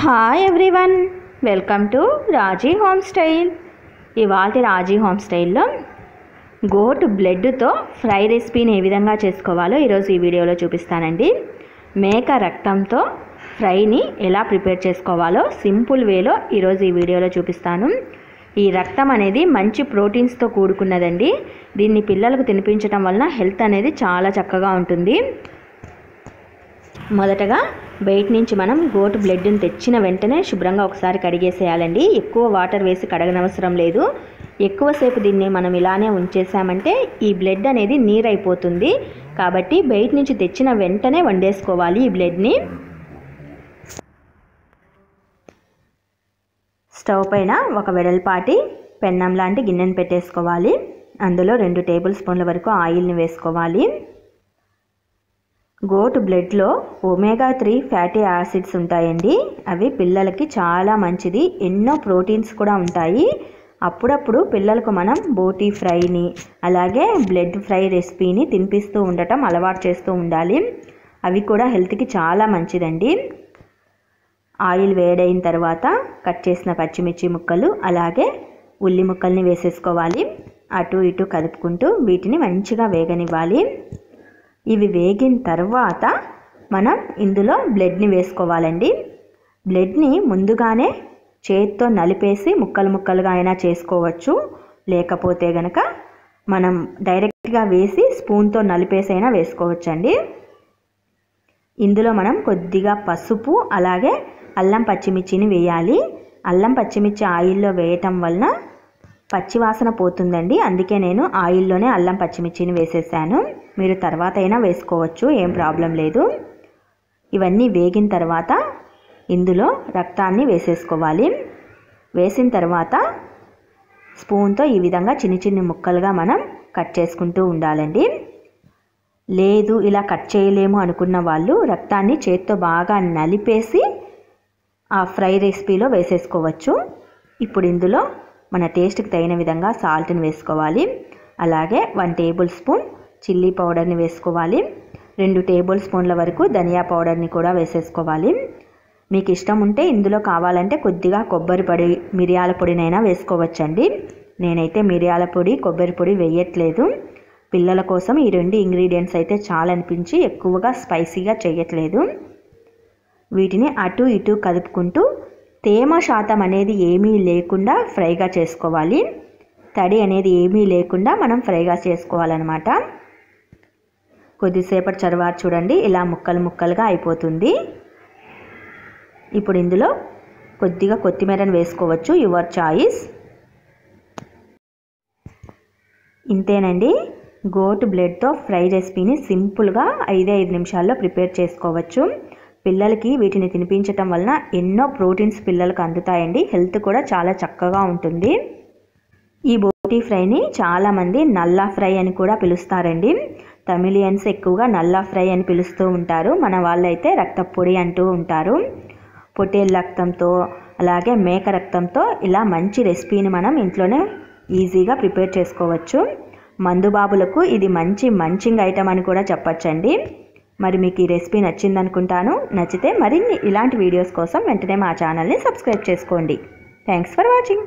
Hi everyone, welcome to Raji home style. ఇవాళ రాజీ home స్టైల్లో goat బ్లడ్తో fry రెసిపీని ఏ విధంగా చేసుకోవాలో ఈరోజు ఈ వీడియోలో చూపిస్తానండి. మేక రక్తంతో ఫ్రైని ఎలా ప్రిపేర్ చేసుకోవాలో సింపుల్ వేలో ఈరోజు ఈ వీడియోలో చూపిస్తాను. ఈ రక్తం అనేది మంచి ప్రోటీన్స్తో కూడుకున్నదండి. దీన్ని పిల్లలకు తినిపించడం వలన హెల్త్ అనేది చాలా చక్కగా ఉంటుంది. మొదటగా బయట నుంచి మనం గోటు బ్లడ్ని తెచ్చిన వెంటనే శుభ్రంగా ఒకసారి కడిగేసేయాలండి. ఎక్కువ వాటర్ వేసి కడగనవసరం లేదు. ఎక్కువసేపు దీన్ని మనం ఇలానే ఉంచేసామంటే ఈ బ్లడ్ అనేది నీరైపోతుంది. కాబట్టి బయట నుంచి తెచ్చిన వెంటనే వండేసుకోవాలి ఈ బ్లడ్ని. స్టవ్ పైన ఒక వెడల్పాటి పెన్నం లాంటి గిన్నెను పెట్టేసుకోవాలి. అందులో 2 టేబుల్ స్పూన్ల వరకు ఆయిల్ని వేసుకోవాలి. గోటు బ్లడ్లో ఒమేగా 3 ఫ్యాటీ యాసిడ్స్ ఉంటాయండి. అవి పిల్లలకి చాలా మంచిది. ఎన్నో ప్రోటీన్స్ కూడా ఉంటాయి. అప్పుడప్పుడు పిల్లలకు మనం బోటీ ఫ్రైని అలాగే బ్లడ్ ఫ్రై రెసిపీని తినిపిస్తూ ఉండటం అలవాటు చేస్తూ ఉండాలి. అవి కూడా హెల్త్కి చాలా మంచిదండి. ఆయిల్ వేడైన తర్వాత కట్ చేసిన పచ్చిమిర్చి ముక్కలు అలాగే ఉల్లి ముక్కల్ని వేసేసుకోవాలి. అటు ఇటు కదుపుకుంటూ వీటిని మంచిగా వేగనివ్వాలి. ఇవి వేగిన తర్వాత మనం ఇందులో బ్లడ్ని వేసుకోవాలండి. బ్లడ్ని ముందుగానే చేతితో నలిపేసి ముక్కలు ముక్కలుగా అయినా చేసుకోవచ్చు. లేకపోతే గనక మనం డైరెక్ట్గా వేసి స్పూన్తో నలిపేసైనా వేసుకోవచ్చండి. ఇందులో మనం కొద్దిగా పసుపు అలాగే అల్లం పచ్చిమిర్చిని వేయాలి. అల్లం పచ్చిమిర్చి ఆయిల్లో వేయటం వలన పచ్చివాసన పోతుందండి. అందుకే నేను ఆయిల్లోనే అల్లం పచ్చిమిర్చిని వేసేసాను. మీరు తర్వాత అయినా వేసుకోవచ్చు, ఏం ప్రాబ్లం లేదు. ఇవన్నీ వేగిన తర్వాత ఇందులో రక్తాన్ని వేసేసుకోవాలి. వేసిన తర్వాత స్పూన్తో ఈ విధంగా చిన్న చిన్న ముక్కలుగా మనం కట్ చేసుకుంటూ ఉండాలండి. లేదు ఇలా కట్ చేయలేము అనుకున్న వాళ్ళు రక్తాన్ని చేత్తో బాగా నలిపేసి ఆ ఫ్రై రెసిపీలో వేసేసుకోవచ్చు. ఇప్పుడు ఇందులో మన టేస్ట్కి తగిన విధంగా సాల్ట్ని వేసుకోవాలి. అలాగే 1 టేబుల్ స్పూన్ చిల్లీ పౌడర్ని వేసుకోవాలి. 2 టేబుల్ స్పూన్ల వరకు ధనియా పౌడర్ని కూడా వేసేసుకోవాలి. మీకు ఇష్టం ఉంటే ఇందులో కావాలంటే కొద్దిగా కొబ్బరి పొడి మిరియాల పొడినైనా వేసుకోవచ్చండి. నేనైతే మిరియాల పొడి కొబ్బరి పొడి వేయట్లేదు. పిల్లల కోసం ఈ 2 ఇంగ్రీడియంట్స్ అయితే చాలా అనిపించి ఎక్కువగా స్పైసీగా చేయట్లేదు. వీటిని అటు ఇటు కదుపుకుంటూ తేమ శాతం అనేది ఏమీ లేకుండా ఫ్రైగా చేసుకోవాలి. తడి అనేది ఏమీ లేకుండా మనం ఫ్రైగా చేసుకోవాలన్నమాట. కొద్దిసేపటి తర్వాత చూడండి ఇలా ముక్కలు ముక్కలుగా అయిపోతుంది. ఇప్పుడు ఇందులో కొద్దిగా కొత్తిమీరను వేసుకోవచ్చు, యువర్ చాయిస్. ఇంతేనండి, గోటు బ్లడ్తో ఫ్రై రెసిపీని సింపుల్గా 5 నిమిషాల్లో ప్రిపేర్ చేసుకోవచ్చు. పిల్లలకి వీటిని తినిపించటం వలన ఎన్నో ప్రోటీన్స్ పిల్లలకు అందుతాయండి. హెల్త్ కూడా చాలా చక్కగా ఉంటుంది. ఈ బోటీ ఫ్రైని చాలామంది నల్లా ఫ్రై అని కూడా పిలుస్తారండి. తమిళియన్స్ ఎక్కువగా నల్లా ఫ్రై అని పిలుస్తూ ఉంటారు. మన వాళ్ళైతే రక్తపొడి అంటూ ఉంటారు. పొట్టేలు రక్తంతో అలాగే మేక రక్తంతో ఇలా మంచి రెసిపీని మనం ఇంట్లోనే ఈజీగా ప్రిపేర్ చేసుకోవచ్చు. మందుబాబులకు ఇది మంచి మంచింగ్ ఐటమ్ అని కూడా చెప్పచ్చండి. మరి మీకు ఈ రెసిపీ నచ్చిందనుకుంటాను. నచ్చితే మరిన్ని ఇలాంటి వీడియోస్ కోసం వెంటనే మా ఛానల్ని సబ్స్క్రైబ్ చేసుకోండి. Thanks for watching.